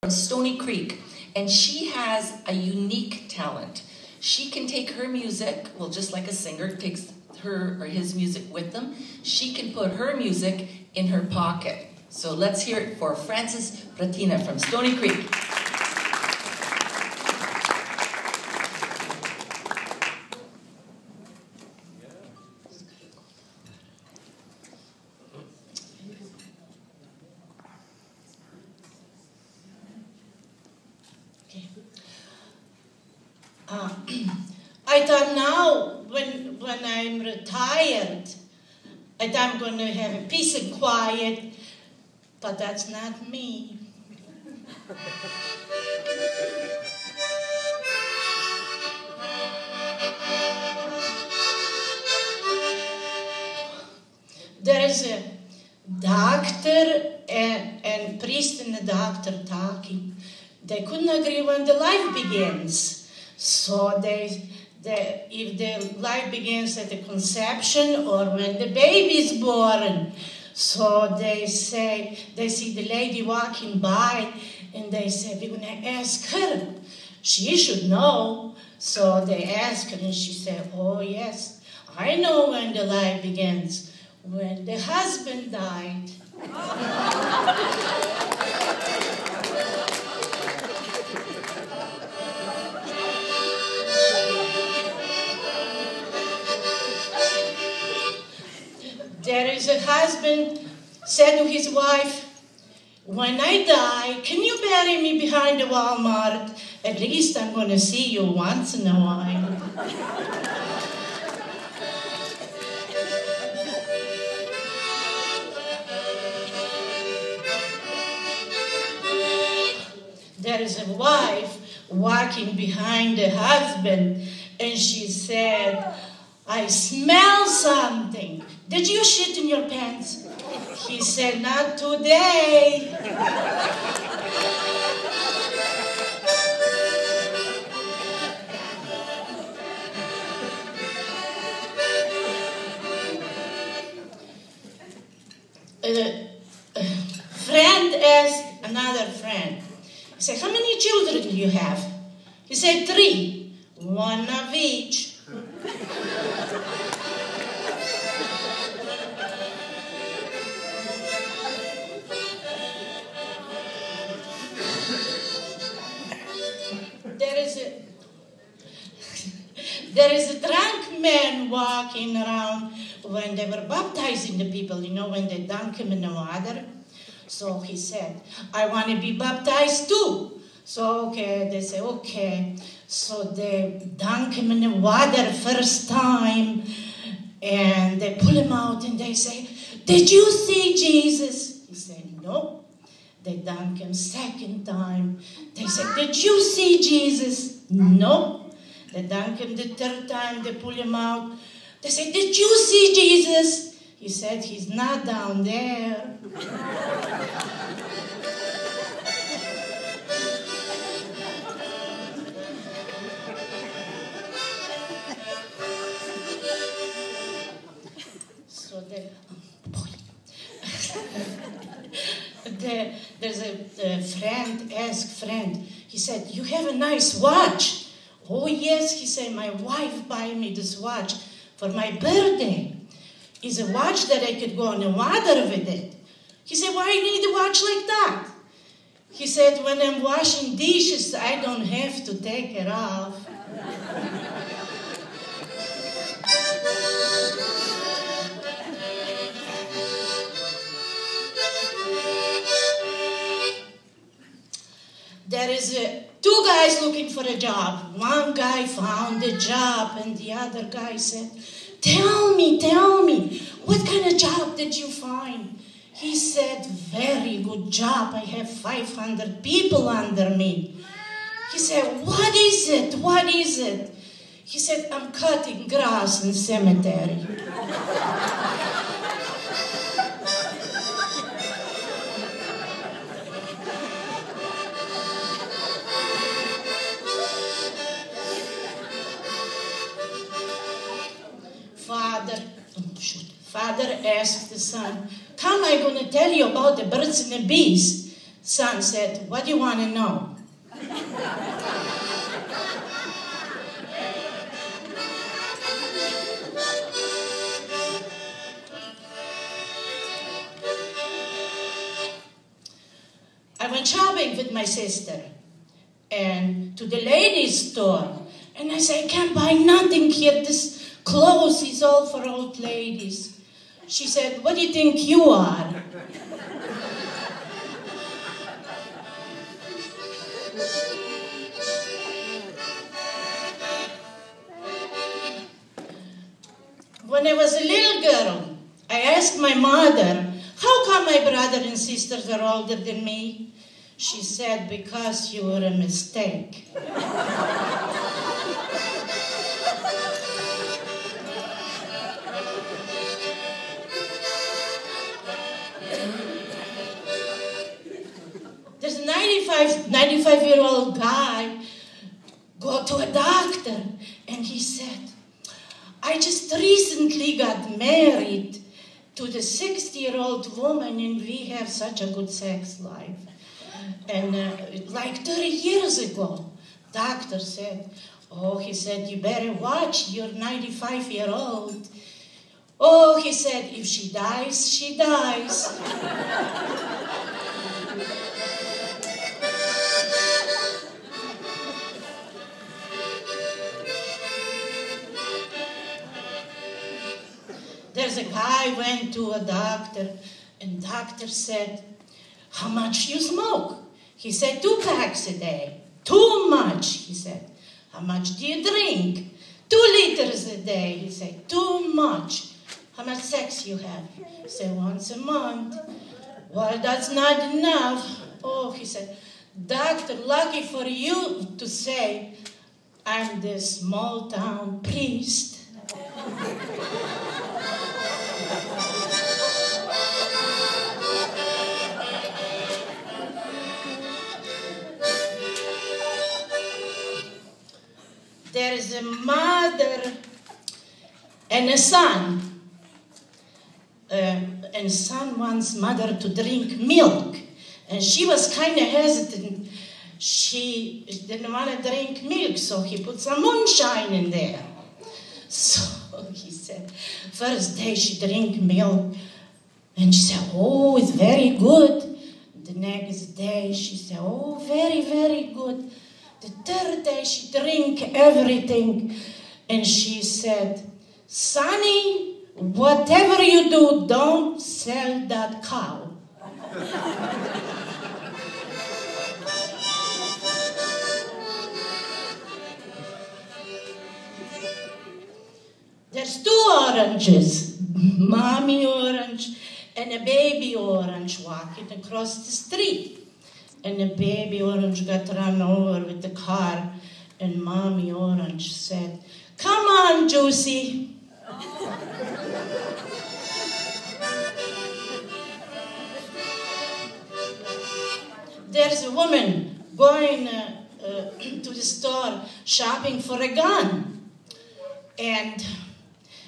from Stony Creek, and she has a unique talent. She can take her music, well, just like a singer takes her or his music with them, she can put her music in her pocket. So let's hear it for Frances Pratina from Stony Creek. I thought now, when I'm retired, that I'm going to have a peace and quiet, but that's not me. There is a doctor and priest and a doctor talking. They couldn't agree when the life begins. So if the life begins at the conception or when the baby is born. So they see the lady walking by and they say, we're going to ask her. She should know. So they ask her and she said, oh yes, I know when the life begins. When the husband died. There is a husband said to his wife, when I die, can you bury me behind the Walmart? At least I'm going to see you once in a while. There is a wife walking behind the husband, and she said, I smell something. Did you shit in your pants? He said, not today. A friend asked another friend, he said, how many children do you have? He said, 3, 1 of each. There is a drunk man walking around when they were baptizing the people, you know, when they dunk him in the water. So he said, I want to be baptized too. So, okay, they say, okay. So they dunk him in the water first time, and they pull him out, and they say, did you see Jesus? He said, no. They dunk him second time. They said, did you see Jesus? No. They dunk him the third time. They pull him out. They said, did you see Jesus? He said, he's not down there. So there's a friend, asked friend. He said, you have a nice watch. Oh yes, he said, my wife bought me this watch for my birthday. It's a watch that I could go in the water with it. He said, why you need a watch like that? He said, when I'm washing dishes, I don't have to take it off. There is 2 guys looking for a job. One guy found a job, and the other guy said, tell me, what kind of job did you find? He said, very good job. I have 500 people under me. He said, what is it? He said, I'm cutting grass in cemetery. Father asked the son, come, I'm going to tell you about the birds and the bees. Son said, what do you want to know? I went shopping with my sister and to the ladies' store. And I said, I can't buy nothing here. This clothes is all for old ladies. She said, what do you think you are? When I was a little girl, I asked my mother, how come my brother and sisters are older than me? She said, because you were a mistake. There's a 95-year-old guy go to a doctor, and he said, I just recently got married to the 60-year-old woman, and we have such a good sex life. And like 30 years ago, doctor said, oh, he said, you better watch your 95-year-old. Oh, he said, if she dies, she dies. There's a guy went to a doctor, and doctor said, how much you smoke? He said, 2 packs a day. Too much, he said. How much do you drink? 2 liters a day. He said, too much. How much sex you have? He said, once a month. Well, that's not enough. Oh, he said, doctor, lucky for you to say, I'm the small town priest. There is a mother and a son. And son wants mother to drink milk. And she was kind of hesitant. She didn't want to drink milk, so he put some moonshine in there. So he said, first day she drank milk. And she said, oh, it's very good. The next day she said, oh, very, very good. The third day she drank everything, and she said, Sonny, whatever you do, don't sell that cow. There's 2 oranges, mommy orange and a baby orange walking across the street. And the baby orange got run over with the car, and mommy orange said, come on, Juicy. There's a woman going to the store shopping for a gun. And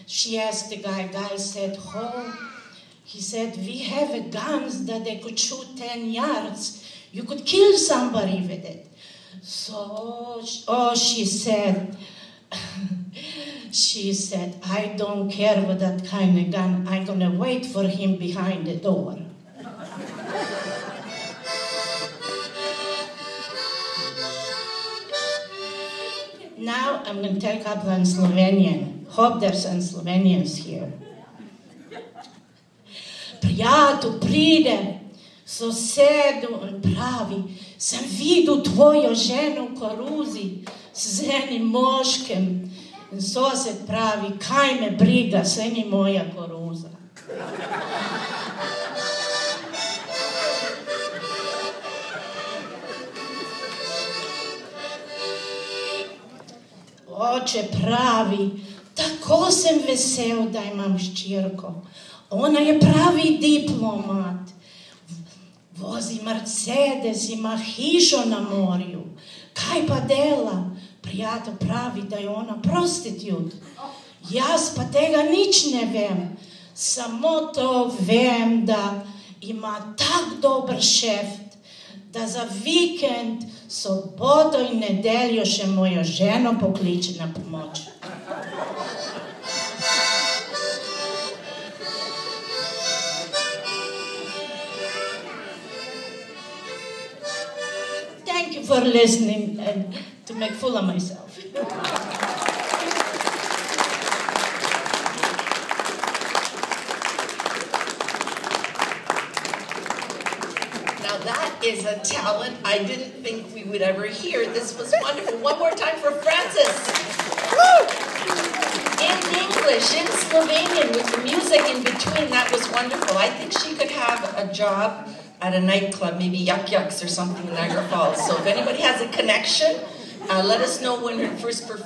she asked the guy said, oh, he said, we have guns that they could shoot 10 yards. You could kill somebody with it. So, she said, I don't care with that kind of gun. I'm going to wait for him behind the door. Now I'm going to take up on Slovenian. Hope there's some Slovenians here. Prijatelj pride, sosedu on pravi, sem videl tvojo ženo v koruzi z enim moškem. In sosed pravi, kaj me briga, saj ni moja koruza. Oče pravi, tako sem vesel, da imam hčerko. Ona je pravi diplomat. Vozi Mercedes, ima hišo na morju. Kaj pa dela? Prijatelj pravi, da je ona prostitut. Jaz pa tega nič ne vem. Samo to vem, da ima tak dober šef, da za vikend, soboto in nedeljo še mojo ženo pokliče na pomoč. Thank you for listening and to make fool of myself. Now that is a talent I didn't think we would ever hear. This was wonderful. One more time for Frances. In English, in Slovenian, with the music in between, that was wonderful. I think she could have a job at a nightclub, maybe Yuck Yucks or something in Niagara Falls. So if anybody has a connection, let us know when her first performance.